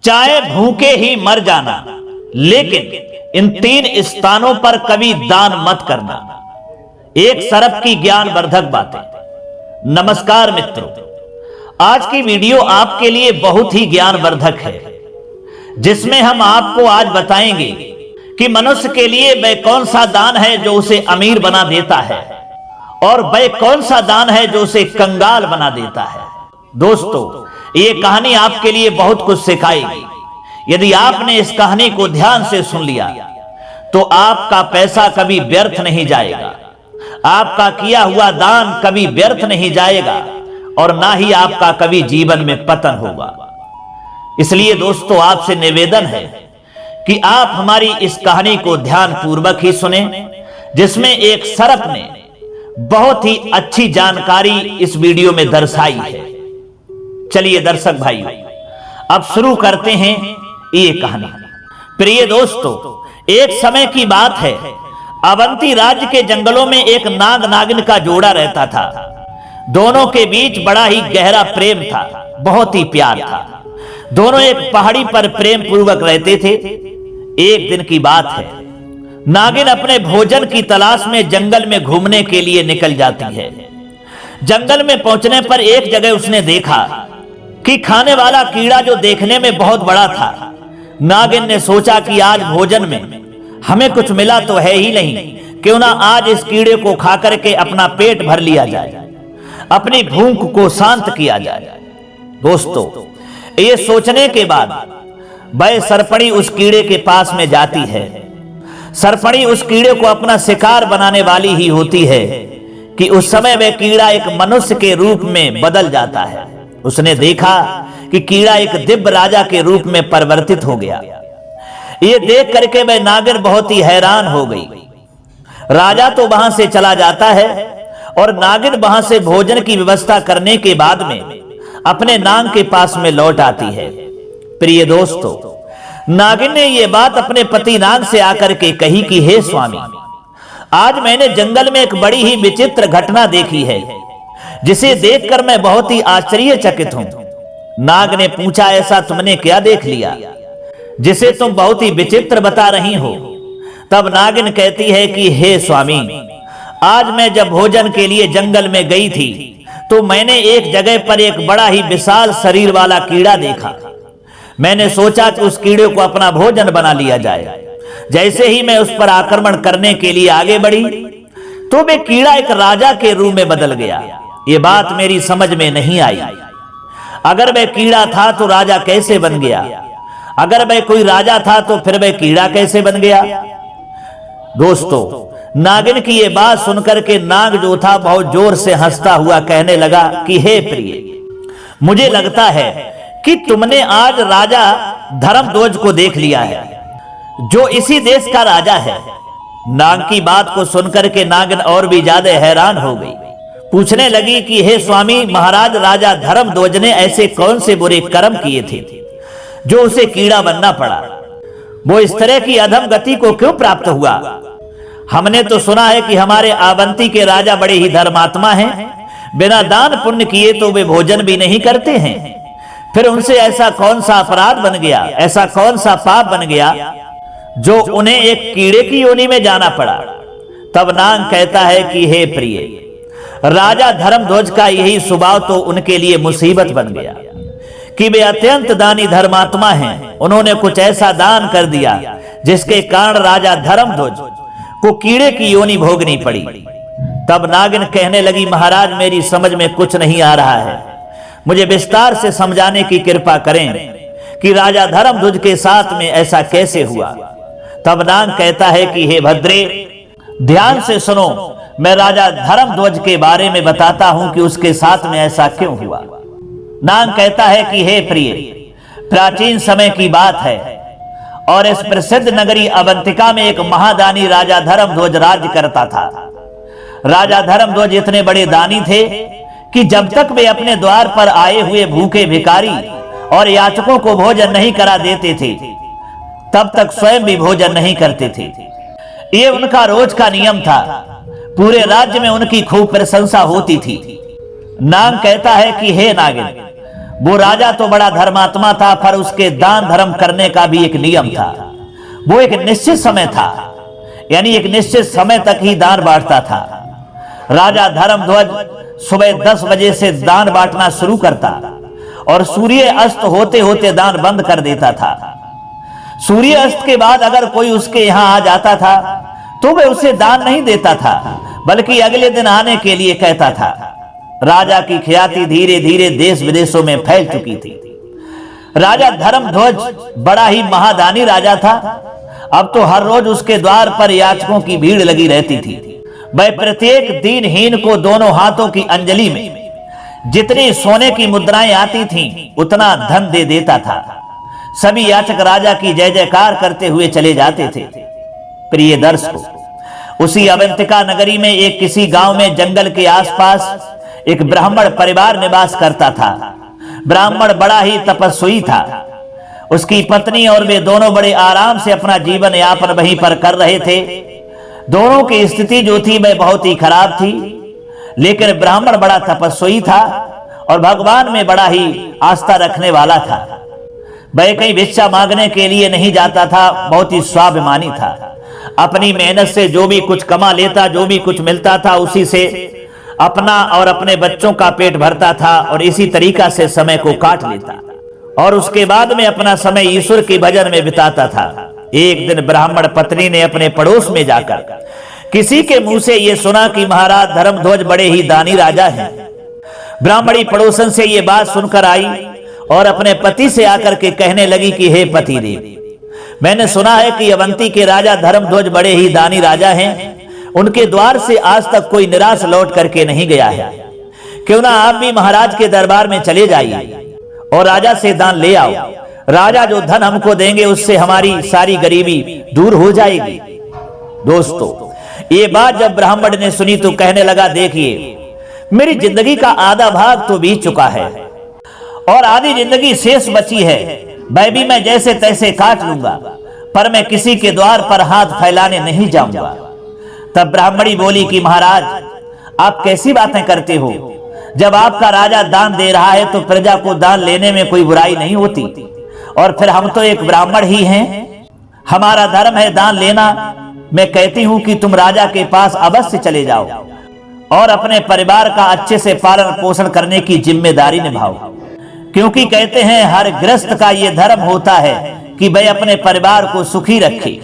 चाहे भूखे ही मर जाना, लेकिन इन 3 स्थानों पर कभी दान मत करना। एक सरफ की ज्ञानवर्धक बातें। नमस्कार मित्रों, आज की वीडियो आपके लिए बहुत ही ज्ञानवर्धक है, जिसमें हम आपको आज बताएंगे कि मनुष्य के लिए वह कौन सा दान है जो उसे अमीर बना देता है और वह कौन सा दान है जो उसे कंगाल बना देता है। दोस्तों, ये कहानी आपके लिए बहुत कुछ सिखाएगी। यदि आपने इस कहानी को ध्यान से सुन लिया तो आपका पैसा कभी व्यर्थ नहीं जाएगा, आपका किया हुआ दान कभी व्यर्थ नहीं जाएगा और ना ही आपका कभी जीवन में पतन होगा। इसलिए दोस्तों, आपसे निवेदन है कि आप हमारी इस कहानी को ध्यान पूर्वक ही सुने, जिसमें एक सरफ ने बहुत ही अच्छी जानकारी इस वीडियो में दर्शाई है। चलिए दर्शक भाई, अब शुरू करते हैं ये कहानी। प्रिय दोस्तों, एक समय की बात है, अवंती राज्य के जंगलों में एक नाग नागिन का जोड़ा रहता था। दोनों के बीच बड़ा ही गहरा प्रेम था, बहुत ही प्यार था। दोनों एक पहाड़ी पर प्रेम पूर्वक रहते थे। एक दिन की बात है, नागिन अपने भोजन की तलाश में जंगल में घूमने के लिए निकल जाती है। जंगल में पहुंचने पर एक जगह उसने देखा कि खाने वाला कीड़ा जो देखने में बहुत बड़ा था। नागिन ने सोचा कि आज भोजन में हमें कुछ मिला तो है ही नहीं, क्यों ना आज इस कीड़े को खा करके अपना पेट भर लिया जाए, अपनी भूख को शांत किया जाए। दोस्तों, ये सोचने के बाद वह सरपणी उस कीड़े के पास में जाती है। सरपणी उस कीड़े को अपना शिकार बनाने वाली ही होती है कि उस समय वह कीड़ा एक मनुष्य के रूप में बदल जाता है। उसने देखा कि कीड़ा एक दिव्य राजा के रूप में परिवर्तित हो गया। ये देख करके वह नागिन बहुत ही हैरान हो गई। राजा तो वहां से चला जाता है और नागिन वहां से भोजन की व्यवस्था करने के बाद में अपने नाग के पास में लौट आती है। प्रिय दोस्तों, नागिन ने यह बात अपने पति नाग से आकर के कही कि हे स्वामी, आज मैंने जंगल में एक बड़ी ही विचित्र घटना देखी है, जिसे देखकर मैं बहुत ही आश्चर्यचकित हूं। नाग ने पूछा, ऐसा तुमने क्या देख लिया जिसे तुम बहुत ही विचित्र बता रही हो? तब नागिन कहती है कि हे स्वामी, आज मैं जब भोजन के लिए जंगल में गई थी तो मैंने एक जगह पर एक बड़ा ही विशाल शरीर वाला कीड़ा देखा। मैंने सोचा कि उस कीड़े को अपना भोजन बना लिया जाए। जैसे ही मैं उस पर आक्रमण करने के लिए आगे बढ़ी तो वे कीड़ा एक राजा के रूप में बदल गया। ये बात मेरी समझ में नहीं आई। अगर वह कीड़ा था तो राजा कैसे बन गया? अगर वह कोई राजा था तो फिर वह कीड़ा कैसे बन गया? दोस्तों, नागिन की ये बात सुनकर के नाग जो था बहुत जोर से हंसता हुआ कहने लगा कि हे प्रिय, मुझे लगता है कि तुमने आज राजा धर्मध्वज को देख लिया है, जो इसी देश का राजा है। नाग की बात को सुनकर के नागिन और भी ज्यादा हैरान हो गई। पूछने लगी कि हे स्वामी महाराज, राजा धर्मध्वज ने ऐसे कौन से बुरे कर्म किए थे जो उसे कीड़ा बनना पड़ा? वो इस तरह की अधम गति को क्यों प्राप्त हुआ? हमने तो सुना है कि हमारे अवंती के राजा बड़े ही धर्मात्मा हैं, बिना दान पुण्य किए तो वे भोजन भी नहीं करते हैं। फिर उनसे ऐसा कौन सा अपराध बन गया, ऐसा कौन सा पाप बन गया जो उन्हें एक कीड़े की योनि में जाना पड़ा? तब नाग कहता है कि हे प्रिय, राजा धर्मध्वज का यही स्वभाव तो उनके लिए मुसीबत बन गया कि वे अत्यंत दानी धर्मात्मा हैं। उन्होंने कुछ ऐसा दान कर दिया जिसके कारण राजा धर्मध्वज को कीड़े की योनि भोगनी पड़ी। तब नागिन कहने लगी, महाराज मेरी समझ में कुछ नहीं आ रहा है, मुझे विस्तार से समझाने की कृपा करें कि राजा धर्मध्वज के साथ में ऐसा कैसे हुआ? तब नाग कहता है कि हे भद्रे, ध्यान से सुनो, मैं राजा धर्मध्वज के बारे में बताता हूं कि उसके साथ में ऐसा क्यों हुआ। नाग कहता है कि हे प्रिय, प्राचीन समय की बात है और इस प्रसिद्ध नगरी अवंतिका में एक महादानी राजा धर्मध्वज राज्य करता था। राजा धर्मध्वज इतने बड़े दानी थे कि जब तक वे अपने द्वार पर आए हुए भूखे भिखारी और याचकों को भोजन नहीं करा देते थे, तब तक स्वयं भी भोजन नहीं करते थे। ये उनका रोज का नियम था। पूरे राज्य में उनकी खूब प्रशंसा होती थी। नाग कहता है कि हे नागिन, वो राजा तो बड़ा धर्मात्मा था, पर उसके दान धर्म करने का भी एक नियम था। वो एक निश्चित समय था, यानी एक निश्चित समय तक ही दान बांटता था। राजा धर्मध्वज सुबह 10 बजे से दान बांटना शुरू करता और सूर्य अस्त होते होते दान बंद कर देता था। सूर्य अस्त के बाद अगर कोई उसके यहां आ जाता था तो वह उसे दान नहीं देता था, बल्कि अगले दिन आने के लिए कहता था। राजा की ख्याति धीरे धीरे देश विदेशों में फैल चुकी थी। राजा धर्मध्वज बड़ा ही महादानी राजा था। अब तो हर रोज उसके द्वार पर याचकों की भीड़ लगी रहती थी। वह प्रत्येक दीनहीन को दोनों हाथों की अंजलि में जितनी सोने की मुद्राएं आती थीं, उतना धन दे देता था। सभी याचक राजा की जय जयकार करते हुए चले जाते थे। प्रिय दर्शकों, उसी अवंतिका नगरी में एक किसी गांव में जंगल के आसपास एक ब्राह्मण परिवार निवास करता था। ब्राह्मण बड़ा ही तपस्वी था। उसकी पत्नी और वे दोनों बड़े आराम से अपना जीवन यापन वहीं पर कर रहे थे। दोनों की स्थिति जो थी वह बहुत ही खराब थी, लेकिन ब्राह्मण बड़ा तपस्वी था और भगवान में बड़ा ही आस्था रखने वाला था। वह कहीं भिक्षा मांगने के लिए नहीं जाता था, बहुत ही स्वाभिमानी था। अपनी मेहनत से जो भी कुछ कमा लेता, जो भी कुछ मिलता था, उसी से अपना और अपने बच्चों का पेट भरता था और इसी तरीका से समय को काट लेता और उसके बाद में अपना समय ईश्वर के भजन में बिताता था। एक दिन ब्राह्मण पत्नी ने अपने पड़ोस में जाकर किसी के मुंह से यह सुना कि महाराज धर्मध्वज बड़े ही दानी राजा हैं। ब्राह्मणी पड़ोसन से यह बात सुनकर आई और अपने पति से आकर के कहने लगी कि हे पतिदेव, मैंने सुना है कि अवंती के राजा धर्मध्वज बड़े ही दानी राजा हैं। उनके द्वार से आज तक कोई निराश लौट करके नहीं गया है। क्यों ना आप भी महाराज के दरबार में चले जाइए और राजा से दान ले आओ। राजा जो धन हमको देंगे उससे हमारी सारी गरीबी दूर हो जाएगी। दोस्तों, ये बात जब ब्राह्मण ने सुनी तो कहने लगा, देखिए, मेरी जिंदगी का आधा भाग तो बीत चुका है और आधी जिंदगी शेष बची है। वह भी मैं जैसे तैसे काट लूंगा, पर मैं किसी के द्वार पर हाथ फैलाने नहीं जाऊंगा। तब ब्राह्मणी बोली कि महाराज, आप कैसी बातें करते हो? जब आपका राजा दान दे रहा है तो प्रजा को दान लेने में कोई बुराई नहीं होती, और फिर हम तो एक ब्राह्मण ही हैं, हमारा धर्म है दान लेना। मैं कहती हूं कि तुम राजा के पास अवश्य चले जाओ और अपने परिवार का अच्छे से पालन पोषण करने की जिम्मेदारी निभाओ, क्योंकि कहते हैं हर गृहस्थ का यह धर्म होता है कि वह अपने परिवार को सुखी रखे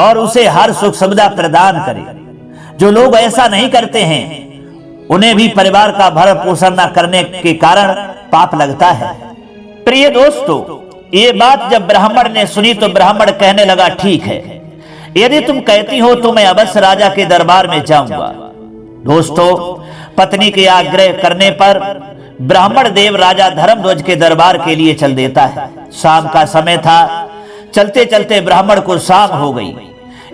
और उसे हर सुख सुविधा प्रदान करे। जो लोग ऐसा नहीं करते हैं उन्हें भी परिवार का भरण पोषण न करने के कारण पाप लगता है। प्रिय दोस्तों, ये बात जब ब्राह्मण ने सुनी तो ब्राह्मण कहने लगा, ठीक है, यदि तुम कहती हो तो मैं अवश्य राजा के दरबार में जाऊंगा। दोस्तों, पत्नी के आग्रह करने पर ब्राह्मण देव राजा धर्मध्वज के दरबार के लिए चल देता है। शाम का समय था। चलते चलते ब्राह्मण को शाम हो गई।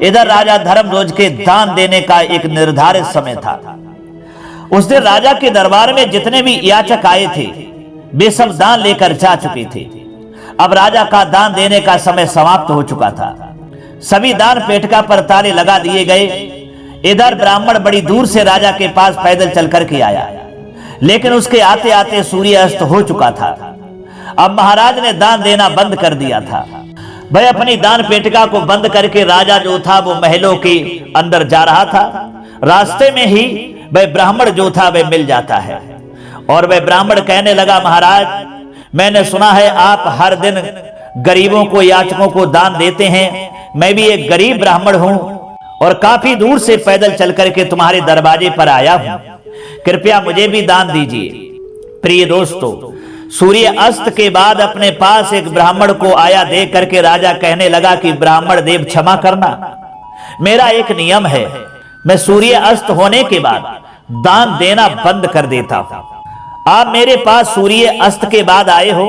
इधर राजा धर्मध्वज के दान देने का एक निर्धारित समय था। उस दिन राजा के दरबार में जितने भी याचक आए थे वे सब दान लेकर जा चुके थे। अब राजा का दान देने का समय समाप्त हो चुका था। सभी दान पेटिका पर ताले लगा दिए गए। इधर ब्राह्मण बड़ी दूर से राजा के पास पैदल चल करके आया, लेकिन उसके आते आते सूर्य अस्त हो चुका था। अब महाराज ने दान देना बंद कर दिया था। वह अपनी दान पेटिका को बंद करके राजा जो था वो महलों के अंदर जा रहा था। रास्ते में ही वह ब्राह्मण जो था वह मिल जाता है और वह ब्राह्मण कहने लगा, महाराज, मैंने सुना है आप हर दिन गरीबों को, याचकों को दान देते हैं। मैं भी एक गरीब ब्राह्मण हूं और काफी दूर से पैदल चल करके तुम्हारे दरवाजे पर आया हूं। कृपया मुझे भी दान दीजिए। प्रिय दोस्तों, सूर्य अस्त के बाद अपने पास एक ब्राह्मण को आया देख करके राजा कहने लगा कि ब्राह्मण देव, क्षमा करना, मेरा एक नियम है, मैं सूर्य अस्त होने के बाद दान देना बंद कर देता हूं। आप मेरे पास सूर्य अस्त के बाद आए हो,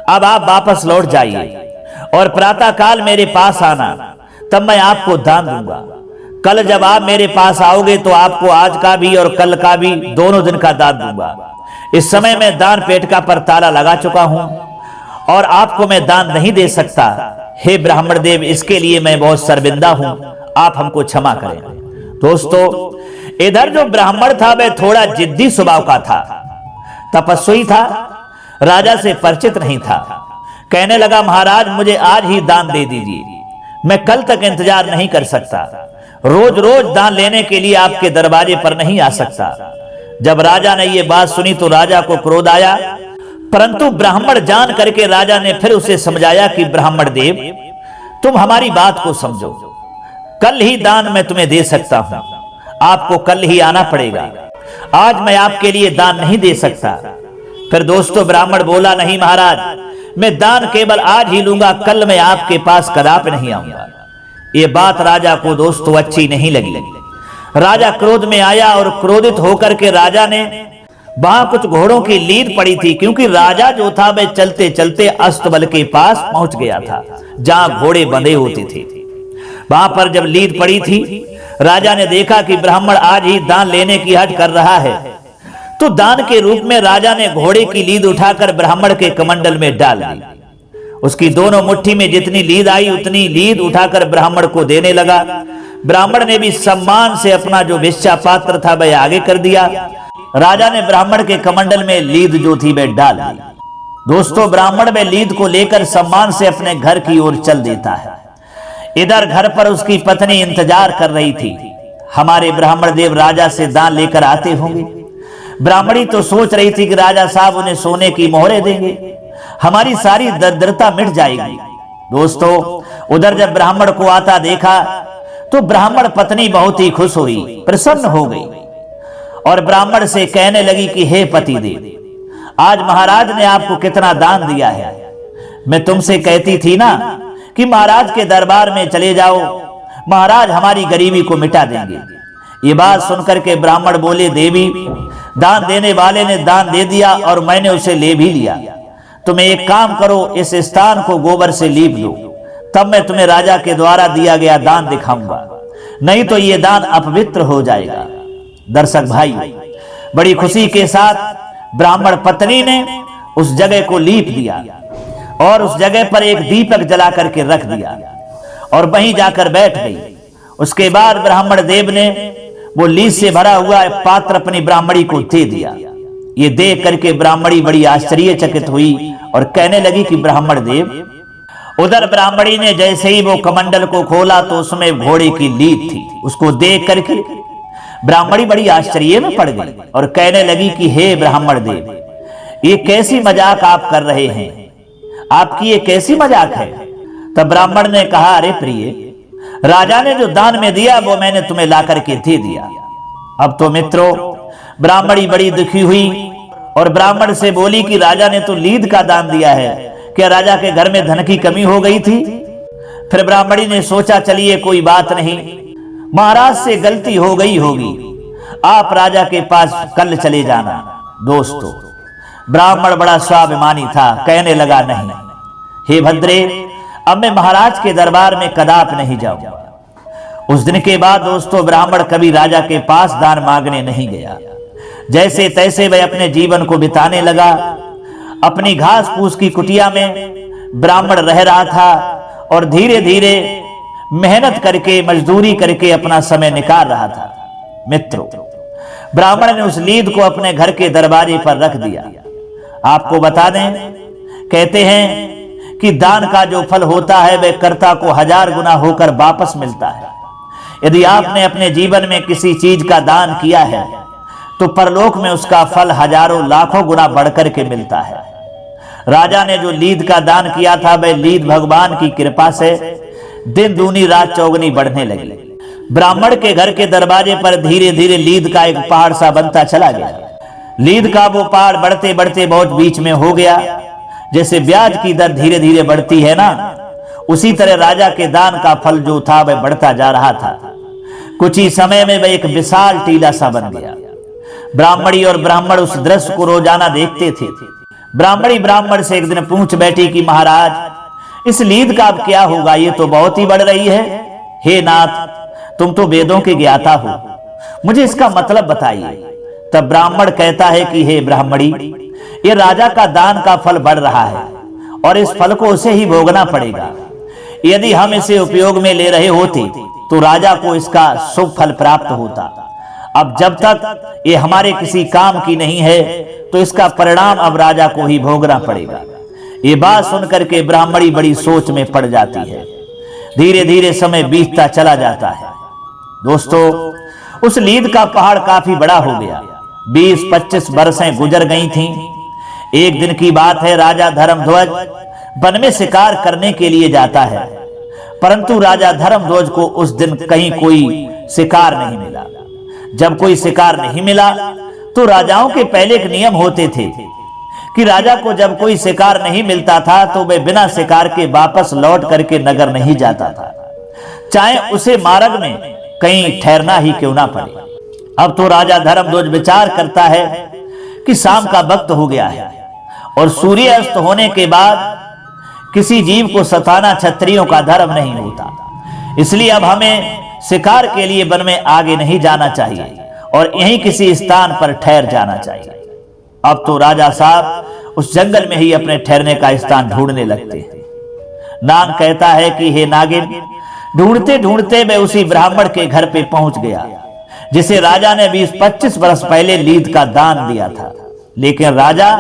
अब आप वापस लौट जाइए और प्रातः काल मेरे पास आना, तब मैं आपको दान दूंगा। कल जब आप मेरे पास आओगे तो आपको आज का भी और कल का भी दोनों दिन का दान दूंगा। इस समय मैं दान पेटिका पर ताला लगा चुका हूं और आपको मैं दान नहीं दे सकता। हे ब्राह्मण देव, इसके लिए मैं बहुत शर्मिंदा हूं, आप हमको क्षमा करें। दोस्तों, इधर जो ब्राह्मण था वह थोड़ा जिद्दी स्वभाव का था, तपस्वी था। राजा से परिचित नहीं था। कहने लगा, महाराज मुझे आज ही दान दे दीजिए, मैं कल तक इंतजार नहीं कर सकता, रोज रोज दान लेने के लिए आपके दरवाजे पर नहीं आ सकता। जब राजा ने ये बात सुनी तो राजा को क्रोध आया, परंतु ब्राह्मण जान करके राजा ने फिर उसे समझाया कि ब्राह्मण देव, तुम हमारी बात को समझो, कल ही दान मैं तुम्हें दे सकता हूं, आपको कल ही आना पड़ेगा, आज मैं आपके लिए दान नहीं दे सकता। फिर दोस्तों ब्राह्मण बोला, नहीं महाराज, मैं दान केवल आज ही लूंगा, कल मैं आपके पास कदापि नहीं आऊंगा। ये बात राजा को दोस्तों अच्छी नहीं लगी। राजा क्रोध में आया और क्रोधित होकर के राजा ने, वहां कुछ घोड़ों की लीद पड़ी थी, क्योंकि राजा जो था वह चलते चलते अस्तबल के पास पहुंच गया था जहां घोड़े बंधे होते थे। वहां पर जब लीद पड़ी थी, राजा ने देखा कि ब्राह्मण आज ही दान लेने की हट कर रहा है, तो दान के रूप में राजा ने घोड़े की लीद उठाकर ब्राह्मण के कमंडल में डाल दी। उसकी दोनों मुट्ठी में जितनी लीद आई उतनी लीद उठाकर ब्राह्मण को देने लगा। ब्राह्मण ने भी सम्मान से अपना जो भिक्षा पात्र था वह आगे कर दिया। राजा ने ब्राह्मण के कमंडल में लीद जो थी वह डाल दी। दोस्तों ब्राह्मण में लीद को लेकर सम्मान से अपने घर की ओर चल देता है। इधर घर पर उसकी पत्नी इंतजार कर रही थी, हमारे ब्राह्मण देव राजा से दान लेकर आते होंगे। ब्राह्मणी तो सोच रही थी कि राजा साहब उन्हें सोने की मोहरें देंगे, हमारी सारी दरिद्रता मिट जाएगी। दोस्तों उधर जब ब्राह्मण को आता देखा तो ब्राह्मण पत्नी बहुत ही खुश हुई, प्रसन्न हो गई और ब्राह्मण से कहने लगी कि हे पतिदेव, आज महाराज ने आपको कितना दान दिया है। मैं तुमसे कहती थी ना कि महाराज के दरबार में चले जाओ, महाराज हमारी गरीबी को मिटा देंगे। ये बात सुनकर के ब्राह्मण बोले, देवी, दान देने वाले ने दान दे दिया और मैंने उसे ले भी लिया। तुम एक काम करो, इस स्थान को गोबर से लीप दो, तब मैं तुम्हें राजा के द्वारा दिया गया दान दिखाऊंगा, नहीं तो ये दान अपवित्र हो जाएगा। दर्शक भाई, बड़ी खुशी के साथ ब्राह्मण पत्नी ने उस जगह को लीप दिया और उस जगह पर एक दीपक जला करके रख दिया और वहीं जाकर बैठ गई। उसके बाद ब्राह्मण देव ने वो लीद से भरा हुआ पात्र अपनी ब्राह्मणी को दे दिया। ये देख करके ब्राह्मणी बड़ी आश्चर्यचकित हुई और कहने लगी कि ब्राह्मण देव। उधर ब्राह्मणी ने जैसे ही वो कमंडल को खोला तो उसमें घोड़े की लीद थी। उसको देख करके ब्राह्मणी बड़ी आश्चर्य में पड़ गई और कहने लगी कि हे ब्राह्मण देव, ये कैसी मजाक आप कर रहे हैं, आपकी ये कैसी मजाक है। तब ब्राह्मण ने कहा, अरे प्रिय, राजा ने जो दान में दिया वो मैंने तुम्हें ला करके दे दिया। अब तो मित्रों ब्राह्मणी बड़ी दुखी हुई और ब्राह्मण से बोली कि राजा ने तो लीद का दान दिया है, क्या राजा के घर में धन की कमी हो गई थी। फिर ब्राह्मणी ने सोचा, चलिए कोई बात नहीं, महाराज से गलती हो गई होगी, आप राजा के पास कल चले जाना। दोस्तों ब्राह्मण बड़ा स्वाभिमानी था, कहने लगा, नहीं हे भद्रे, अब मैं महाराज के दरबार में कदापि नहीं जाऊंगा। उस दिन के बाद दोस्तों ब्राह्मण कभी राजा के पास दान मांगने नहीं गया। जैसे तैसे वह अपने जीवन को बिताने लगा। अपनी घास फूस की कुटिया में ब्राह्मण रह रहा था और धीरे धीरे मेहनत करके, मजदूरी करके अपना समय निकाल रहा था। मित्रों ब्राह्मण ने उस लीद को अपने घर के दरवाजे पर रख दिया। आपको बता दें, कहते हैं कि दान का जो फल होता है वह कर्ता को 1000 गुना होकर वापस मिलता है। यदि आपने अपने जीवन में किसी चीज का दान किया है तो परलोक में उसका फल हजारों लाखों गुना बढ़कर के मिलता है। राजा ने जो लीद का दान किया था वह लीद भगवान की कृपा से दिन दूनी रात चौगनी बढ़ने लगी। ब्राह्मण के घर के दरवाजे पर धीरे धीरे लीद का एक पहाड़ सा बनता चला गया। लीद का वो पहाड़ बढ़ते बढ़ते बहुत बीच में हो गया। जैसे ब्याज की दर धीरे धीरे बढ़ती है ना, उसी तरह राजा के दान का फल जो था वह बढ़ता जा रहा था। कुछ ही समय में वह एक विशाल टीला सा बन गया। ब्राह्मणी और ब्राह्मण उस दृश्य को रोजाना देखते थे। ब्राह्मणी ब्राह्मण से एक दिन पूछ बैठी कि महाराज इस लीद का अब क्या होगा, ये तो बहुत ही बढ़ रही है। हे नाथ, तुम तो वेदों के ज्ञाता हो, मुझे इसका मतलब बताइए। तब ब्राह्मण कहता है कि हे ब्राह्मणी, ये राजा का दान का फल बढ़ रहा है और इस फल को उसे ही भोगना पड़ेगा। यदि हम इसे उपयोग में ले रहे होते तो राजा को इसका शुभ फल प्राप्त होता। अब जब तक ये हमारे किसी काम की नहीं है तो इसका परिणाम अब राजा को ही भोगना पड़ेगा। ये बात सुनकर के ब्राह्मणी बड़ी सोच में पड़ जाती है। धीरे धीरे समय बीतता चला जाता है। दोस्तों, उस लीद का पहाड़ काफी बड़ा हो गया। 20-25 बरसें गुजर गई थीं। एक दिन की बात है, राजा धर्मध्वज वन में शिकार करने के लिए जाता है, परंतु राजा धर्मध्वज को उस दिन कहीं कोई शिकार नहीं मिला। जब कोई शिकार नहीं मिला तो राजाओं के पहले एक नियम होते थे कि राजा को जब कोई शिकार नहीं मिलता था तो वह बिना शिकार के वापस लौट करके नगर नहीं जाता था, चाहे उसे मार्ग में कहीं ठहरना ही क्यों ना पड़े। अब तो राजा धर्मध्वज विचार करता है कि शाम का वक्त हो गया है और सूर्यास्त होने के बाद किसी जीव को सताना क्षत्रियों का धर्म नहीं होता, इसलिए अब हमें शिकार के लिए वन में आगे नहीं जाना चाहिए और यहीं किसी स्थान पर ठहर जाना चाहिए। अब तो राजा साहब उस जंगल में ही अपने ठहरने का स्थान ढूंढने लगते हैं। नाग कहता है कि हे नागिन, ढूंढते ढूंढते मैं उसी ब्राह्मण के घर पे पहुंच गया जिसे राजा ने 20-25 वर्ष पहले लीद का दान दिया था, लेकिन राजा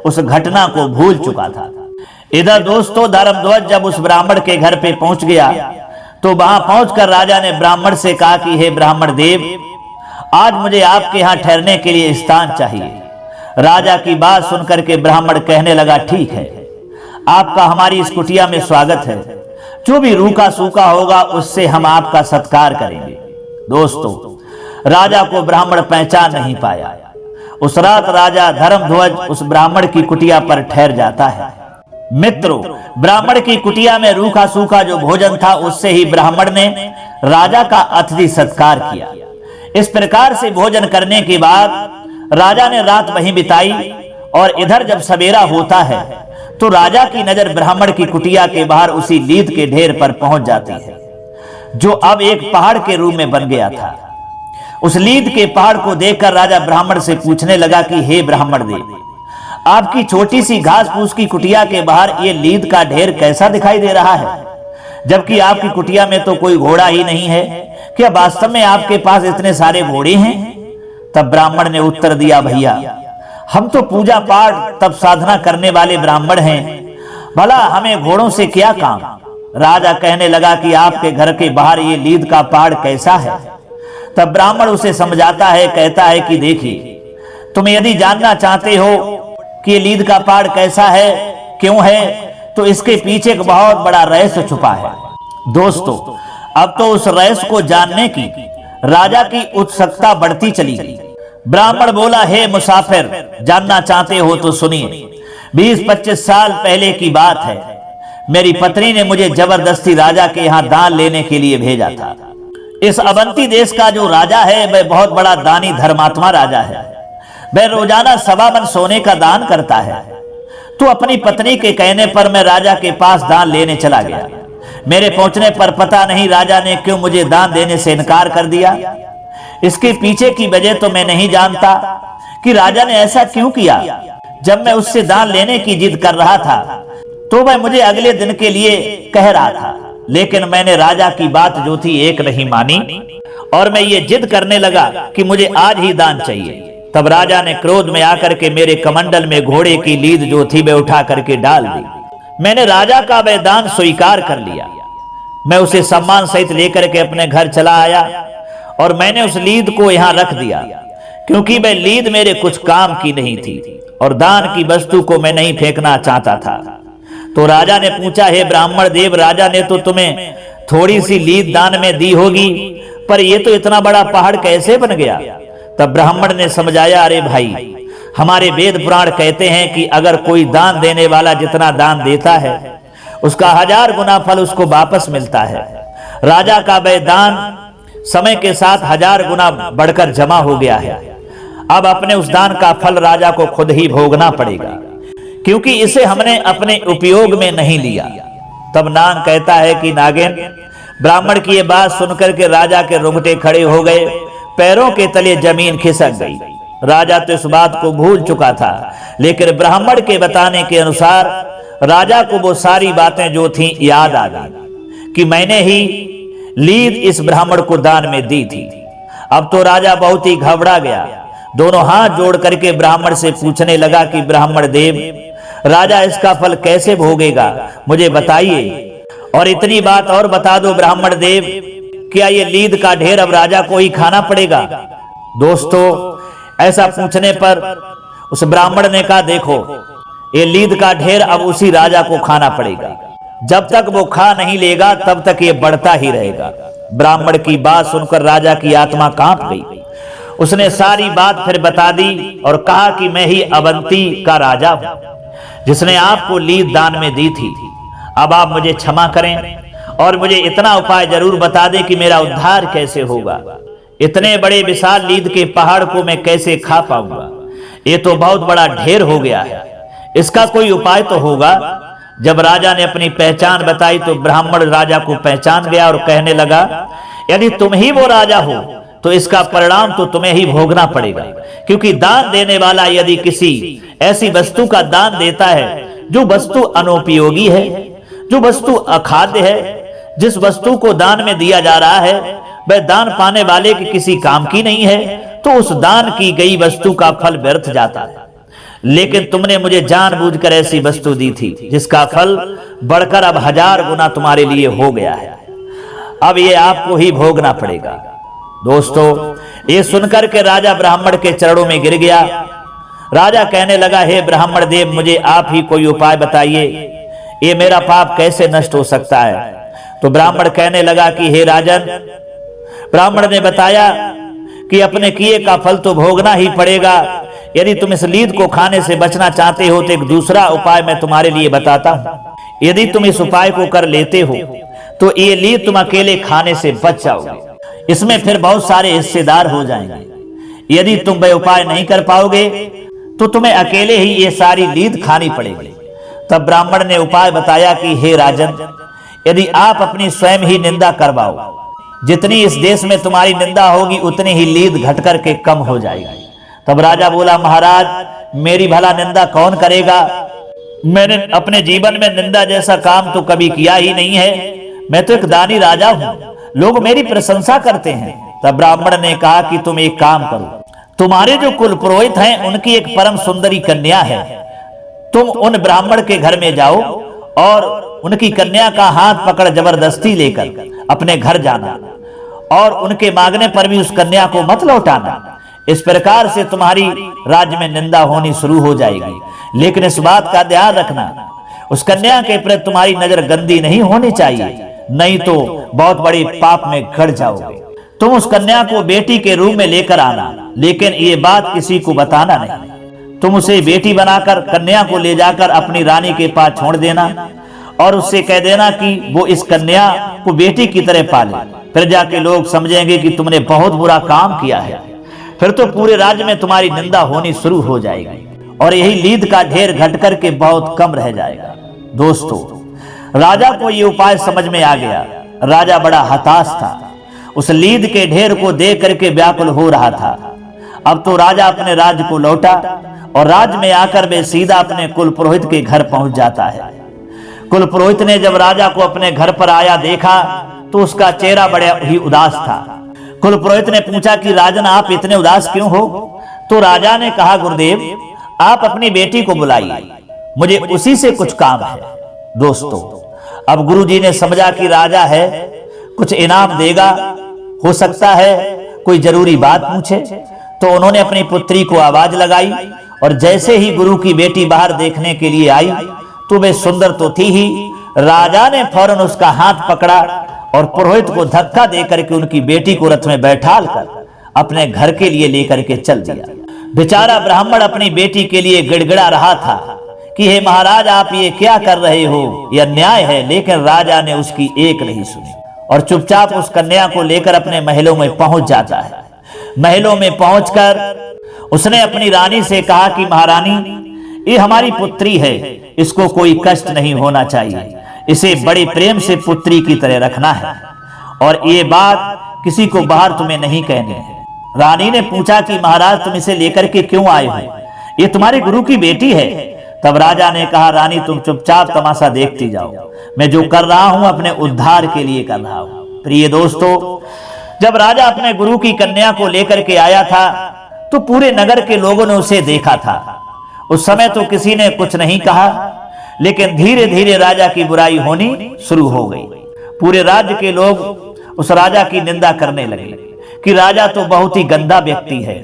उस घटना को भूल चुका था। इधर दोस्तों, धर्मध्वज जब उस ब्राह्मण के घर पे पहुंच गया तो वहां पहुंचकर राजा ने ब्राह्मण से कहा कि हे ब्राह्मण देव, आज मुझे आपके यहां ठहरने के लिए स्थान चाहिए। राजा की बात सुनकर के ब्राह्मण कहने लगा, ठीक है, आपका हमारी इस कुटिया में स्वागत है। जो भी रूखा सूखा होगा उससे हम आपका सत्कार करेंगे। दोस्तों, राजा को ब्राह्मण पहचान नहीं पाया। उस रात राजा धर्मध्वज उस ब्राह्मण की कुटिया पर ठहर जाता है। मित्रों, ब्राह्मण की कुटिया में रूखा सूखा जो भोजन था उससे ही ब्राह्मण ने राजा का अतिथि सत्कार किया। इस प्रकार से भोजन करने के बाद राजा ने रात वहीं बिताई और इधर जब सवेरा होता है तो राजा की नजर ब्राह्मण की कुटिया के बाहर उसी लीद के ढेर पर पहुंच जाती है, जो अब एक पहाड़ के रूप में बन गया था। उस लीद के पहाड़ को देखकर राजा ब्राह्मण से पूछने लगा कि हे ब्राह्मण देव, आपकी छोटी सी घास फूस की कुटिया के बाहर ये लीद का ढेर कैसा दिखाई दे रहा है, जबकि आपकी कुटिया में तो कोई घोड़ा ही नहीं है। क्या वास्तव में आपके पास इतने सारे घोड़े हैं? तब ब्राह्मण ने उत्तर दिया, भैया, हम तो पूजा पाठ तब साधना करने वाले ब्राह्मण हैं, भला हमें घोड़ों से क्या काम। राजा कहने लगा कि आपके घर के बाहर ये लीद का पहाड़ कैसा है। तब ब्राह्मण उसे समझाता है, कहता है कि देखिए, तुम यदि जानना चाहते हो कि ये लीद का पहाड़ कैसा है, क्यों है, तो इसके पीछे एक बहुत बड़ा रहस्य छुपा है। दोस्तों, अब तो उस रहस्य को जानने की राजा की उत्सुकता बढ़ती चली गई। ब्राह्मण बोला, हे मुसाफिर, जानना चाहते हो तो सुनिए। 20-25 साल पहले की बात है, मेरी पत्नी ने मुझे जबरदस्ती राजा के यहाँ दान लेने के लिए भेजा था। इस अवंती देश का जो राजा है वह बहुत बड़ा दानी धर्मात्मा राजा है। वह रोजाना 1.25 मन सोने का दान करता है। तो अपनी पत्नी के कहने पर मैं राजा के पास दान लेने चला गया। मेरे पहुंचने पर पता नहीं राजा ने क्यों मुझे दान देने से इनकार कर दिया। इसके पीछे की वजह तो मैं नहीं जानता कि राजा ने ऐसा क्यों किया। जब मैं उससे दान लेने की जिद कर रहा था तो वह मुझे अगले दिन के लिए कह रहा था, लेकिन मैंने राजा की बात जो थी एक नहीं मानी और मैं ये जिद करने लगा कि मुझे आज ही दान चाहिए। तब राजा ने क्रोध में आकर के मेरे कमंडल में घोड़े की लीद जो थी वह उठा करके डाल दी। मैंने राजा का वह दान स्वीकार कर लिया। मैं उसे सम्मान सहित लेकर के अपने घर चला आया और मैंने उस लीद को यहाँ रख दिया, क्योंकि वह लीद मेरे कुछ काम की नहीं थी और दान की वस्तु को मैं नहीं फेंकना चाहता था। तो राजा ने पूछा, हे ब्राह्मण देव, राजा ने तो तुम्हें थोड़ी सी लीद दान में दी होगी, पर यह तो इतना बड़ा पहाड़ कैसे बन गया। तब ब्राह्मण ने समझाया, अरे भाई, हमारे वेद पुराण कहते हैं कि अगर कोई दान देने वाला जितना दान देता है उसका 1000 गुना फल उसको वापस मिलता है। राजा का वह दान समय के साथ 1000 गुना बढ़कर जमा हो गया है। अब अपने उस दान का फल राजा को खुद ही भोगना पड़ेगा, क्योंकि इसे हमने अपने उपयोग में नहीं लिया। तब नाग कहता है कि नागिन, ब्राह्मण की ये बात सुनकर के राजा के रोंगटे खड़े हो गए, पैरों के तले जमीन खिसक गई। राजा तो इस बात को भूल चुका था, लेकिन ब्राह्मण के बताने के अनुसार राजा को वो सारी बातें जो थी याद आ गई कि मैंने ही लीद इस ब्राह्मण को दान में दी थी। अब तो राजा बहुत ही घबरा गया। दोनों हाथ जोड़ करके ब्राह्मण से पूछने लगा कि ब्राह्मण देव, राजा इसका फल कैसे भोगेगा, मुझे बताइए। और इतनी बात और बता दो ब्राह्मण देव, क्या ये लीद का ढेर अब राजा को ही खाना पड़ेगा? दोस्तों, ऐसा पूछने पर उस ब्राह्मण ने कहा, देखो ये लीद का ढेर अब उसी राजा को खाना पड़ेगा। जब तक वो खा नहीं लेगा तब तक ये बढ़ता ही रहेगा। ब्राह्मण की बात सुनकर राजा की आत्मा कांप गई। उसने सारी बात फिर बता दी और कहा कि मैं ही अवंती का राजा हूं, जिसने आपको लीद दान में दी थी। अब आप मुझे क्षमा करें और मुझे इतना उपाय जरूर बता दें कि मेरा उद्धार कैसे होगा। इतने बड़े विशाल लीद के पहाड़ को मैं कैसे खा पाऊंगा? ये तो बहुत बड़ा ढेर हो गया है, इसका कोई उपाय तो होगा। जब राजा ने अपनी पहचान बताई तो ब्राह्मण राजा को पहचान गया और कहने लगा, यदि तुम ही वो राजा हो तो इसका परिणाम तो तुम्हें ही भोगना पड़ेगा, क्योंकि दान देने वाला यदि किसी ऐसी वस्तु का दान देता है जो वस्तु अनुपयोगी है, जो वस्तु अखाद्य है, जिस वस्तु को दान में दिया जा रहा है वह दान पाने वाले के किसी काम की नहीं है, तो उस दान की गई वस्तु का फल व्यर्थ जाता है। लेकिन तुमने मुझे जानबूझकर ऐसी वस्तु दी थी जिसका फल बढ़कर अब 1000 गुना तुम्हारे लिए हो गया है। अब ये आपको ही भोगना पड़ेगा। दोस्तों, ये सुनकर के राजा ब्राह्मण के चरणों में गिर गया। राजा कहने लगा, हे ब्राह्मण देव, मुझे आप ही कोई उपाय बताइए, ये मेरा पाप कैसे नष्ट हो सकता है? तो ब्राह्मण कहने लगा कि हे राजन, ब्राह्मण ने बताया कि अपने किए का फल तो भोगना ही पड़ेगा। यदि तुम इस लीद को खाने से बचना चाहते हो तो एक दूसरा उपाय मैं तुम्हारे लिए बताता हूं। यदि तुम इस उपाय को कर लेते हो तो ये लीद तुम अकेले खाने से बच जाओगे, इसमें फिर बहुत सारे हिस्सेदार हो जाएंगे। यदि तुम वह उपाय नहीं कर पाओगे तो तुम्हें अकेले ही ये सारी लीद खानी पड़ेगी। तब ब्राह्मण ने उपाय बताया कि हे राजन, यदि आप अपनी स्वयं ही निंदा करवाओ, जितनी इस देश में तुम्हारी निंदा होगी उतनी ही लीद घट करके कम हो जाएगी। तब राजा बोला, महाराज, मेरी भला निंदा कौन करेगा? मैंने अपने जीवन में निंदा जैसा काम तो कभी किया ही नहीं है। मैं तो एक दानी राजा हूं, लोग मेरी प्रशंसा करते हैं। तब ब्राह्मण ने कहा कि तुम एक काम करो, तुम्हारे जो कुल पुरोहित हैं उनकी एक परम सुंदरी कन्या है, तुम उन ब्राह्मण के घर में जाओ और उनकी कन्या का हाथ पकड़ जबरदस्ती लेकर अपने घर जाना और उनके मांगने पर भी उस कन्या को मत लौटाना। इस प्रकार से तुम्हारी राज्य में निंदा होनी शुरू हो जाएगी। लेकिन इस बात का ध्यान रखना, उस कन्या के प्रति तुम्हारी नजर गंदी नहीं होनी चाहिए, नहीं तो बहुत बड़े पाप में गड़ जाओगे। तुम उस कन्या को बेटी के रूप में लेकर आना, लेकिन ये बात किसी को बताना नहीं। तुम उसे बेटी बनाकर कन्या को ले जाकर अपनी रानी के पास छोड़ देना और उससे कह देना कि वो इस कन्या को बेटी की तरह पाले। प्रजा के लोग समझेंगे कि तुमने बहुत बुरा काम किया है, फिर तो पूरे राज्य में तुम्हारी निंदा होनी शुरू हो जाएगी और यही लीद का ढेर घट कर के बहुत कम रह जाएगा। दोस्तों, राजा को ये उपाय समझ में आ गया। राजा बड़ा हताश था, उस लीद के ढेर को देख करके व्याकुल हो रहा था। अब तो राजा अपने राज्य को लौटा और राज्य में आकर वे सीधा अपने कुल पुरोहित के घर पहुंच जाता है। कुल पुरोहित ने जब राजा को अपने घर पर आया देखा तो उसका चेहरा बड़ा ही उदास था। कुल पुरोहित ने पूछा कि राजन, आप इतने उदास क्यों हो? तो राजा ने कहा, गुरुदेव, आप अपनी बेटी को बुलाइए, मुझे उसी से कुछ काम है। दोस्तों, अब गुरुजी ने समझा कि राजा है, कुछ इनाम देगा, हो सकता है कोई जरूरी बात पूछे। तो उन्होंने अपनी पुत्री को आवाज लगाई और जैसे ही गुरु की बेटी बाहर देखने के लिए आई तो वे सुंदर तो थी ही, राजा ने फौरन उसका हाथ पकड़ा और पुरोहित को धक्का देकर के उनकी बेटी को रथ में बैठाल कर अपने घर के लिए लेकर के चल दिया। बेचारा ब्राह्मण अपनी बेटी के लिए गिड़गिड़ा रहा था कि हे महाराज, आप ये क्या कर रहे हो, यह अन्याय है। लेकिन राजा ने उसकी एक नहीं सुनी और चुपचाप उस कन्या को लेकर अपने महलों में पहुंच जाता है। महलों में पहुंचकर उसने अपनी रानी से कहा कि महारानी, ये हमारी पुत्री है, इसको कोई कष्ट नहीं होना चाहिए, इसे बड़े प्रेम से पुत्री की तरह रखना है और ये बात किसी को बाहर तुम्हें नहीं कहनी है। रानी ने पूछा कि महाराज, तुम इसे लेकर के क्यों आए हो? ये तुम्हारे गुरु की बेटी है। तब राजा ने कहा, रानी, तुम चुपचाप तमाशा देखती जाओ, मैं जो कर रहा हूं अपने उद्धार के लिए कर रहा हूं। प्रिय दोस्तों, जब राजा अपने गुरु की कन्या को लेकर के आया था तो पूरे नगर के लोगों ने उसे देखा था। उस समय तो किसी ने कुछ नहीं कहा, लेकिन धीरे धीरे राजा की बुराई होनी शुरू हो गई। पूरे राज्य के लोग उस राजा की निंदा करने लगे कि राजा तो बहुत ही गंदा व्यक्ति है,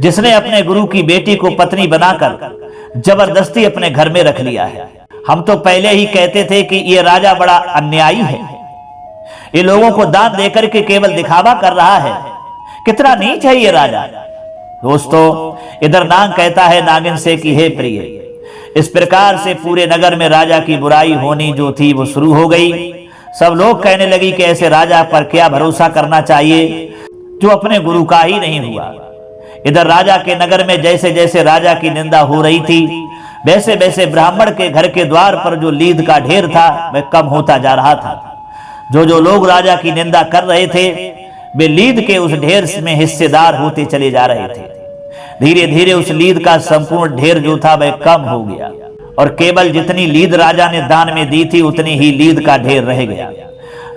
जिसने अपने गुरु की बेटी को पत्नी बनाकर जबरदस्ती अपने घर में रख लिया है। हम तो पहले ही कहते थे कि यह राजा बड़ा अन्यायी है, ये लोगों को दान देकर के केवल दिखावा कर रहा है। कितना नीच है ये राजा। दोस्तों, इधर नाग कहता है नागिन से कि हे प्रिय, इस प्रकार से पूरे नगर में राजा की बुराई होनी जो थी वो शुरू हो गई। सब लोग कहने लगी कि ऐसे राजा पर क्या भरोसा करना चाहिए जो अपने गुरु का ही नहीं हुआ। इधर राजा के नगर में जैसे जैसे राजा की निंदा हो रही थी, वैसे वैसे ब्राह्मण के घर के द्वार पर जो लीद का ढेर था वह कम होता जा रहा था। जो जो लोग राजा की निंदा कर रहे थे वे लीद के उस ढेर में हिस्सेदार होते चले जा रहे थे। धीरे धीरे उस लीद का संपूर्ण ढेर जो था वह कम हो गया और केवल जितनी लीद राजा ने दान में दी थी उतनी ही लीद का ढेर रह गया।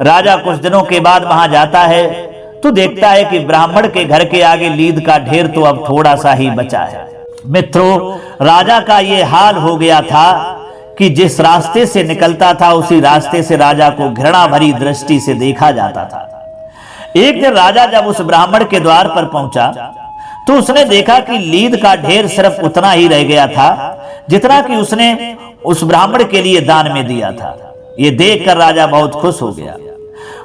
राजा कुछ दिनों के बाद वहां जाता है तो देखता है कि ब्राह्मण के घर के आगे लीद का ढेर तो अब थोड़ा सा ही बचा है। मित्रों, राजा का ये हाल हो गया था कि जिस रास्ते से निकलता था उसी रास्ते से राजा को घृणा भरी दृष्टि से देखा जाता था। एक दिन राजा जब उस ब्राह्मण के द्वार पर पहुंचा तो उसने देखा कि लीद का ढेर सिर्फ उतना ही रह गया था जितना कि उसने उस ब्राह्मण के लिए दान में दिया था। ये देखकर राजा बहुत खुश हो गया।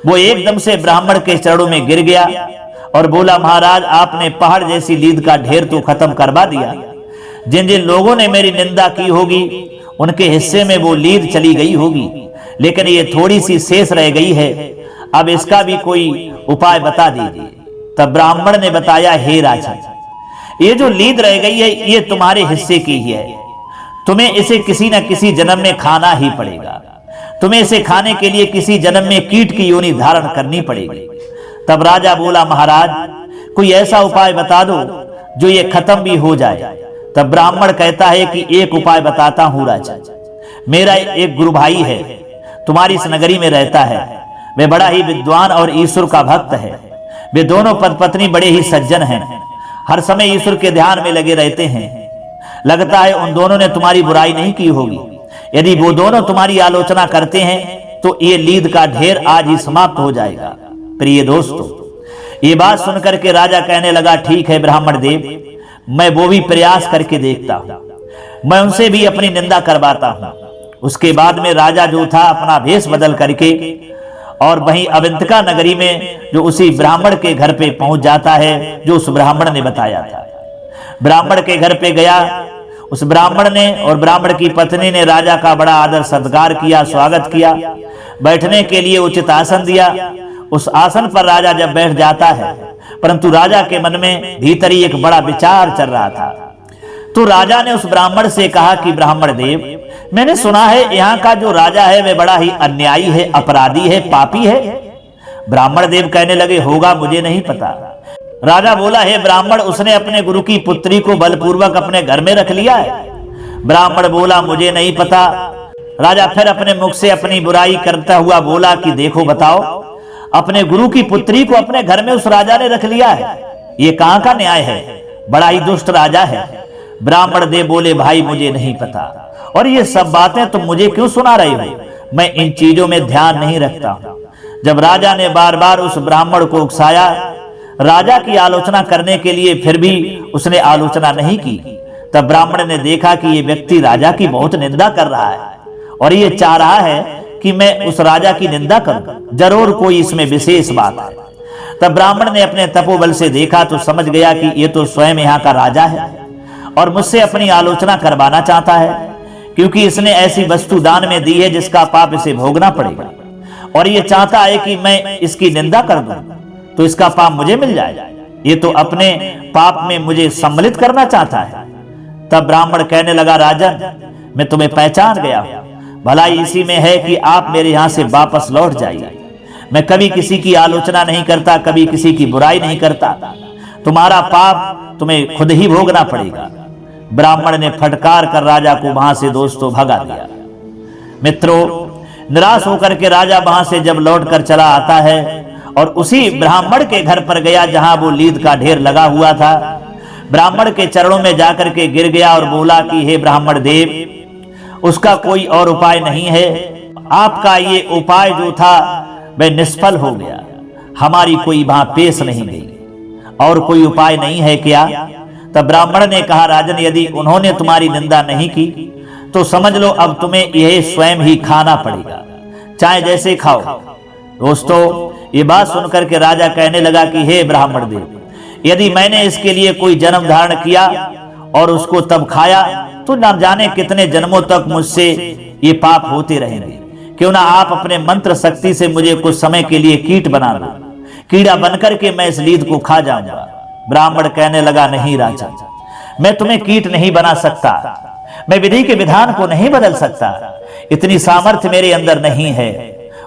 वो एकदम से ब्राह्मण के चरणों में गिर गया और बोला, महाराज, आपने पहाड़ जैसी लीद का ढेर तो खत्म करवा दिया। जिन जिन लोगों ने मेरी निंदा की होगी उनके हिस्से में वो लीद चली गई होगी, लेकिन ये थोड़ी सी शेष रह गई है। अब इसका भी कोई उपाय बता दीजिए। तब ब्राह्मण ने बताया, हे राजा, ये जो लीद रह गई है ये तुम्हारे हिस्से की ही है। तुम्हें इसे किसी न किसी जन्म में खाना ही पड़ेगा। तुम्हें इसे खाने के लिए किसी जन्म में कीट की योनि धारण करनी पड़ेगी। तब राजा बोला, महाराज, कोई ऐसा उपाय बता दो जो ये खत्म भी हो जाए। तब ब्राह्मण कहता है कि एक उपाय बताता हूं राजा। मेरा एक गुरु भाई है, तुम्हारी इस नगरी में रहता है। वे बड़ा ही विद्वान और ईश्वर का भक्त है। वे दोनों पति पत्नी बड़े ही सज्जन हैं, हर समय ईश्वर के ध्यान में लगे रहते हैं। लगता है उन दोनों ने तुम्हारी बुराई नहीं की होगी। यदि वो दोनों तुम्हारी आलोचना करते हैं तो ये लीद का ढेर आज ही समाप्त हो जाएगा। प्रिय दोस्तों, ये बात सुनकर के राजा कहने लगा, ठीक है ब्राह्मण देव, मैं वो भी प्रयास करके देखता हूं, मैं उनसे भी अपनी निंदा करवाता हूं। उसके बाद में राजा जो था अपना भेष बदल करके और वहीं अवंतिका नगरी में जो उसी ब्राह्मण के घर पे पहुंच जाता है जो उस ब्राह्मण ने बताया था। ब्राह्मण के घर पे गया। उस ब्राह्मण ने और ब्राह्मण की पत्नी ने राजा का बड़ा आदर सत्कार किया, स्वागत किया, बैठने के लिए उचित आसन दिया। उस आसन पर राजा जब बैठ जाता है, परंतु राजा के मन में भीतर ही एक बड़ा विचार चल रहा था। तो राजा ने उस ब्राह्मण से कहा कि ब्राह्मण देव, मैंने सुना है यहाँ का जो राजा है वह बड़ा ही अन्यायी है, अपराधी है, पापी है। ब्राह्मण देव कहने लगे, होगा, मुझे नहीं पता। राजा बोला, हे ब्राह्मण, उसने अपने गुरु की पुत्री को बलपूर्वक अपने घर में रख लिया है। ब्राह्मण बोला, मुझे नहीं पता। राजा फिर अपने मुख से अपनी बुराई करता हुआ बोला कि देखो बताओ, अपने गुरु की पुत्री को अपने घर में उस राजा ने रख लिया है, ये कहां का न्याय है? बड़ा ही दुष्ट राजा है। ब्राह्मण देव बोले, भाई मुझे नहीं पता, और ये सब बातें तुम मुझे क्यों सुना रहे हो? मैं इन चीजों में ध्यान नहीं रखता। जब राजा ने बार बार उस ब्राह्मण को उकसाया राजा की आलोचना करने के लिए, फिर भी उसने आलोचना नहीं की। तब ब्राह्मण ने देखा कि ये व्यक्ति राजा की बहुत निंदा कर रहा है और ये चाह रहा है कि मैं उस राजा की निंदा करूं, जरूर कोई इसमें विशेष बात है। तब ब्राह्मण ने अपने तपोबल से देखा तो समझ गया कि ये तो स्वयं यहाँ का राजा है और मुझसे अपनी आलोचना करवाना चाहता है, क्योंकि इसने ऐसी वस्तु दान में दी है जिसका पाप इसे भोगना पड़ेगा, और ये चाहता है कि मैं इसकी निंदा कर दूं तो इसका पाप मुझे मिल जाए। ये तो अपने पाप में मुझे सम्मिलित करना चाहता है। तब ब्राह्मण कहने लगा, राजन, मैं तुम्हें पहचान गया हूं, भलाई इसी में है कि आप मेरे यहां से वापस लौट जाइए। मैं कभी किसी की आलोचना नहीं करता, कभी किसी की बुराई नहीं करता। तुम्हारा पाप तुम्हें खुद ही भोगना पड़ेगा। ब्राह्मण ने फटकार कर राजा को वहां से दोस्तों भगा दिया। मित्रों, निराश होकर के राजा वहां से जब लौट कर चला आता है और उसी ब्राह्मण के घर पर गया जहां वो लीद का ढेर लगा हुआ था, ब्राह्मण के चरणों में जाकर के गिर गया और बोला कि हे ब्राह्मण देव, उसका कोई और उपाय नहीं है, आपका ये उपाय जो था वह निष्फल हो गया, हमारी कोई वहां पेश नहीं गई, और कोई उपाय नहीं है क्या? तब ब्राह्मण ने कहा, राजन, यदि उन्होंने तुम्हारी निंदा नहीं की तो समझ लो अब तुम्हें यह स्वयं ही खाना पड़ेगा, चाहे जैसे खाओ। दोस्तों, ये बात सुनकर के राजा कहने लगा कि हे ब्राह्मण देव, यदि मैंने इसके लिए कोई जन्म धारण किया और उसको तब खाया तो न जाने कितने जन्मों तक मुझसे ये पाप होते रहेंगे। क्यों ना आप अपने मंत्र शक्ति से मुझे कुछ समय के लिए कीट बना दो, कीड़ा बनकर के मैं इस लीद को खा जाऊंगा। ब्राह्मण कहने लगा, नहीं राजा, मैं तुम्हें कीट नहीं बना सकता, मैं विधि के विधान को नहीं बदल सकता, इतनी सामर्थ्य मेरे अंदर नहीं है,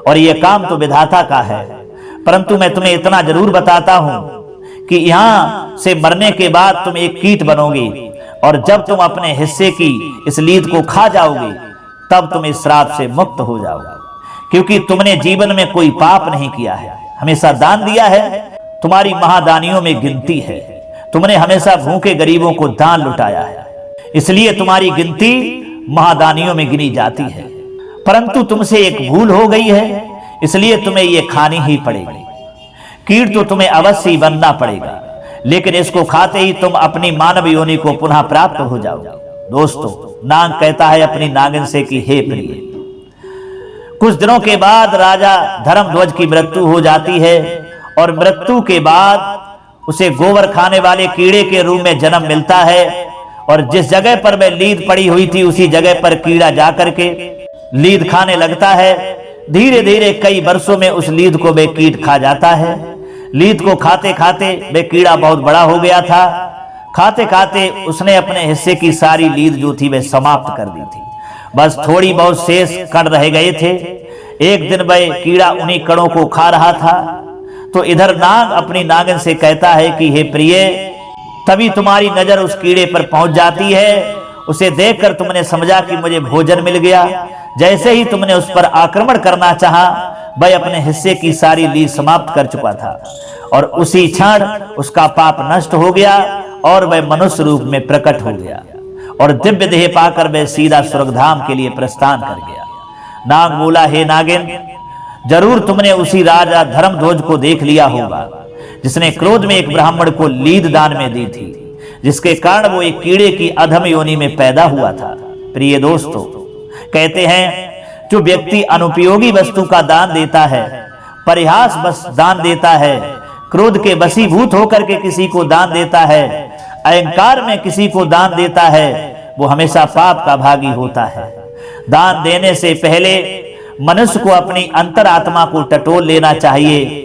और यह काम तो विधाता का है। परंतु मैं तुम्हें इतना जरूर बताता हूं कि यहां से मरने के बाद तुम एक कीट बनोगे, और जब तुम अपने हिस्से की इस लीद को खा जाओगे तब तुम इस श्राप से मुक्त हो जाओगे, क्योंकि तुमने जीवन में कोई पाप नहीं किया है, हमेशा दान दिया है, तुम्हारी महादानियों में गिनती है, तुमने हमेशा भूखे गरीबों को दान लुटाया है, इसलिए तुम्हारी गिनती महादानियों में गिनी जाती है। परंतु तुमसे एक भूल हो गई है, इसलिए तुम्हें यह खानी ही पड़ेगी। कीट तो तुम्हें अवश्य ही बनना पड़ेगा, लेकिन इसको खाते ही तुम अपनी मानव योनि को पुनः प्राप्त हो जाओगे। दोस्तों, नाग कहता है अपनी नागिन से कि हे प्रिय, कुछ दिनों के बाद राजा धर्मध्वज की मृत्यु हो जाती है, और मृत्यु के बाद उसे गोबर खाने वाले कीड़े के रूप में जन्म मिलता है, और जिस जगह पर वह लीद पड़ी हुई थी उसी जगह पर कीड़ा जाकर के लीद खाने लगता है। धीरे धीरे कई वर्षों में उस लीद को वह कीट खा जाता है। लीद को खाते खाते वह कीड़ा बहुत बड़ा हो गया था। खाते खाते उसने अपने हिस्से की सारी लीद जो थी वह समाप्त कर दी थी, बस थोड़ी बहुत शेष कण रह गए थे। एक दिन वह कीड़ा उन्हीं कणों को खा रहा था, तो इधर नाग अपनी नागिन से कहता है कि हे प्रिय, तभी तुम्हारी नजर उस कीड़े पर पहुंच जाती है। उसे देखकर तुमने समझा कि मुझे भोजन मिल गया। जैसे ही तुमने उस पर आक्रमण करना चाहा, वह अपने हिस्से की सारी लीद समाप्त कर चुका था, और उसी क्षण उसका पाप नष्ट हो गया और वह मनुष्य रूप में प्रकट हो गया, और दिव्य देह पाकर वह सीधा स्वर्गधाम के लिए प्रस्थान कर गया। नाग बोला, हे नागिन, जरूर तुमने उसी राजा धर्मध्वज को देख लिया होगा, जिसने क्रोध में एक ब्राह्मण को लीद दान में दी थी, जिसके कारण वो एक कीड़े की अधम योनि में पैदा हुआ था। प्रिय दोस्तों, कहते हैं जो व्यक्ति अनुपयोगी वस्तु का दान देता है, परिहास बस दान देता है, क्रोध के वशीभूत होकर के किसी को दान देता है, अहंकार में किसी को दान देता है, वो हमेशा पाप का भागी होता है। दान देने से पहले मनुष्य को अपनी अंतरात्मा को टटोल लेना चाहिए,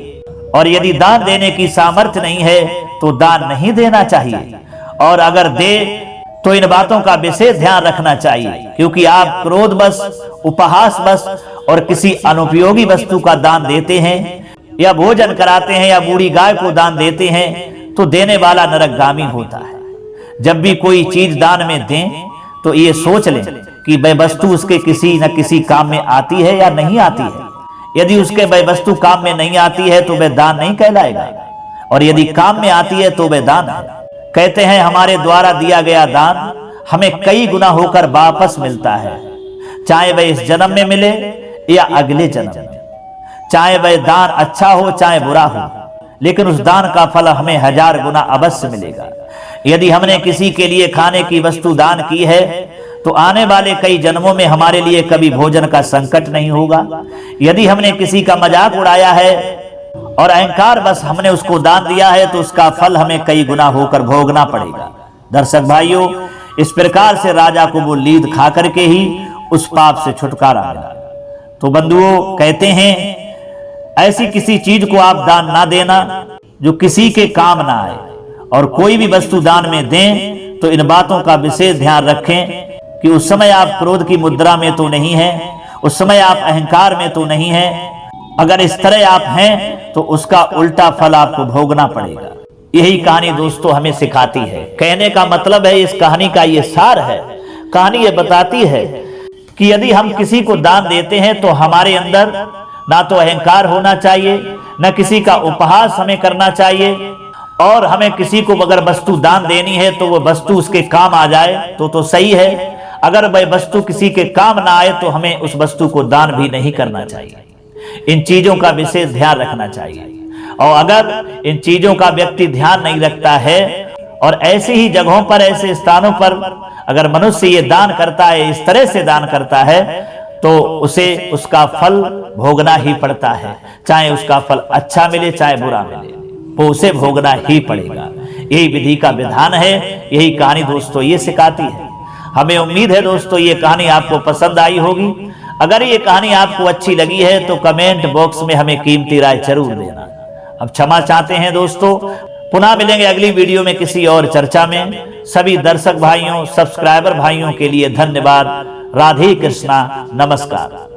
और यदि दान देने की सामर्थ्य नहीं है तो दान नहीं देना चाहिए, और अगर दे तो इन बातों का विशेष ध्यान रखना चाहिए, क्योंकि आप क्रोध बस, उपहास बस और किसी अनुपयोगी वस्तु का दान देते हैं, या भोजन कराते हैं, या बूढ़ी गाय को दान देते हैं, तो देने वाला नरकगामी होता है। जब भी कोई चीज दान में दें तो ये सोच लें कि वह वस्तु उसके किसी न किसी काम में आती है या नहीं आती है। यदि उसके वह वस्तु काम में नहीं आती है तो वह दान नहीं कहलाएगा, और यदि काम में आती है तो वह दान है। कहते हैं हमारे द्वारा दिया गया दान हमें कई गुना होकर वापस मिलता है, चाहे वह इस जन्म में मिले या अगले जन्म में। चाहे वह दान अच्छा हो चाहे बुरा हो, लेकिन उस दान का फल हमें 1000 गुना अवश्य मिलेगा। यदि हमने किसी के लिए खाने की वस्तु दान की है तो आने वाले कई जन्मों में हमारे लिए कभी भोजन का संकट नहीं होगा। यदि हमने किसी का मजाक उड़ाया है और अहंकार बस हमने उसको दान दिया है तो उसका फल हमें कई गुना होकर भोगना पड़ेगा। दर्शक भाइयों, इस प्रकार से राजा को वो लीद खा करके ही उस पाप से छुटकारा मिला। तो बंधुओं, कहते हैं ऐसी किसी चीज को आप दान ना देना जो किसी के काम ना आए, और कोई भी वस्तु दान में दें तो इन बातों का विशेष ध्यान रखें कि उस समय आप क्रोध की मुद्रा में तो नहीं हैं, उस समय आप अहंकार में तो नहीं हैं। अगर इस तरह आप हैं तो उसका उल्टा फल आपको भोगना पड़ेगा। यही कहानी दोस्तों हमें सिखाती है। कहने का मतलब है, इस कहानी का ये सार है। कहानी ये बताती है कि यदि हम किसी को दान देते हैं तो हमारे अंदर ना तो अहंकार होना चाहिए, न किसी का उपहास हमें करना चाहिए, और हमें किसी को अगर वस्तु दान देनी है तो वो वस्तु उसके काम आ जाए तो सही है। अगर वह वस्तु किसी के काम ना आए तो हमें उस वस्तु को दान भी नहीं करना चाहिए। इन चीजों का विशेष ध्यान रखना चाहिए। और अगर इन चीजों का व्यक्ति ध्यान नहीं रखता है और ऐसी ही जगहों पर, ऐसे स्थानों पर अगर मनुष्य ये दान करता है, इस तरह से दान करता है, तो उसे उसका फल भोगना ही पड़ता है। चाहे उसका फल अच्छा मिले चाहे बुरा मिले, वो उसे भोगना ही पड़ेगा। यही विधि का विधान है। यही कहानी दोस्तों ये सिखाती है। हमें उम्मीद है दोस्तों ये कहानी आपको पसंद आई होगी। अगर ये कहानी आपको अच्छी लगी है तो कमेंट बॉक्स में हमें कीमती राय जरूर देना। अब क्षमा चाहते हैं दोस्तों, पुनः मिलेंगे अगली वीडियो में किसी और चर्चा में। सभी दर्शक भाइयों, सब्सक्राइबर भाइयों के लिए धन्यवाद। राधे कृष्णा, नमस्कार।